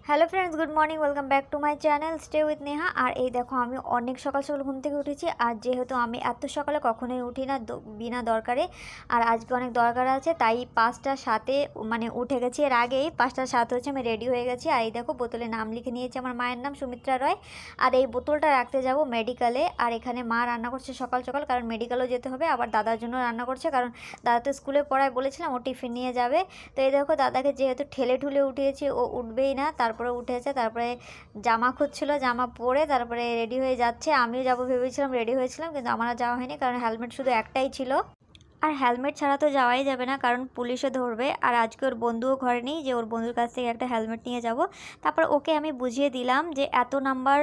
Hello friends, good morning, welcome back to my channel stay with Neha. আর এই দেখো আমি অনেক সকাল সকাল ঘুম থেকে উঠেছি। আর যেহেতু আমি এত সকালে কখনোই উঠি না বিনা দরকারে, আর আজকে অনেক দরকার আছে, তাই 5টা 7-এ মানে উঠে গেছি। এর আগেই 5টা 7 হচ্ছে আমি রেডি হয়ে গেছি। আর এই দেখো বোতলে নাম লিখে নিয়েছি, আমার মায়ের নাম সুমিত্রা রয়। আর এই বোতলটা রাখতে যাব মেডিকেলে। আর এখানে মা রান্না করছে সকাল সকাল, কারণ মেডিকেলও যেতে হবে। আবার দাদার জন্য রান্না করছে, কারণ দাদা তো স্কুলে পড়ায়, বলেছিলাম ও টিফিন নিয়ে যাবে। তো এই দেখো দাদাকে যেহেতু ঠেলে ঠুলে উঠিয়েছি, ও উঠবেই না। তারপরে উঠেছে, তারপরে জামা খুঁজছিল, জামা পরে তারপরে রেডি হয়ে যাচ্ছে। আমিও যাবো ভেবেছিলাম, রেডি হয়েছিলাম, কিন্তু আমার আর যাওয়া হয়নি, কারণ হেলমেট শুধু একটাই ছিল। আর হেলমেট ছাড়া তো যাওয়াই যাবে না, কারণ পুলিশে ধরবে। আর আজকে ওর বন্ধুও ঘরে নেই যে ওর বন্ধুর কাছ থেকে একটা হেলমেট নিয়ে যাব। তারপর ওকে আমি বুঝিয়ে দিলাম যে এত নাম্বার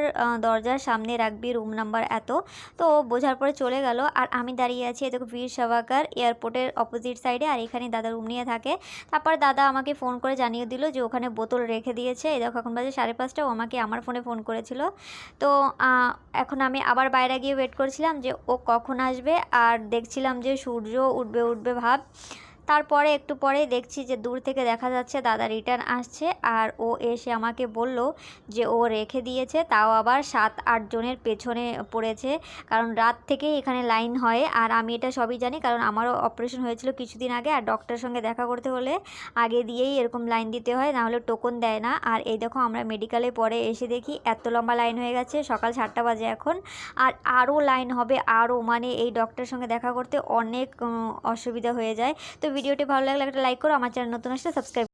দরজার সামনে রাখবি, রুম নাম্বার এত। তো ও বোঝার পরে চলে গেল। আর আমি দাঁড়িয়ে আছি এদিকে বীর সাভারকার এয়ারপোর্টের অপোজিট সাইডে, আর এখানে দাদা রুম নিয়ে থাকে। তারপর দাদা আমাকে ফোন করে জানিয়ে দিল যে ওখানে বোতল রেখে দিয়েছে। এই দেখো এখন বাজে 5:30, ও আমাকে আমার ফোনে ফোন করেছিল। তো এখন আমি আবার বাইরে গিয়ে ওয়েট করছিলাম যে ও কখন আসবে। আর দেখছিলাম যে সূর্য উঠবে উঠবে ভাব। তারপরে একটু পরেই দেখছি যে দূর থেকে দেখা যাচ্ছে দাদা রিটার্ন আসছে। আর ও এসে আমাকে বলল যে ও রেখে দিয়েছে, তাও আবার 7-8 জনের পেছনে পড়েছে, কারণ রাত থেকেই এখানে লাইন হয়। আর আমি এটা সবই জানি, কারণ আমারও অপারেশন হয়েছিল কিছুদিন আগে। আর ডক্টরের সঙ্গে দেখা করতে হলে আগে দিয়েই এরকম লাইন দিতে হয়, নাহলে টোকন দেয় না। আর এই দেখো আমরা মেডিকেলে পরে এসে দেখি এত লম্বা লাইন হয়ে গেছে, সকাল 7টা বাজে এখন। আর আরও লাইন হবে, আরও, মানে এই ডক্টরের সঙ্গে দেখা করতে অনেক অসুবিধা হয়ে যায়। তো ভিডিওটি ভালো লাগলে একটা লাইক করো, আমার চ্যানেল নতুন আসলে সাবস্ক্রাইব।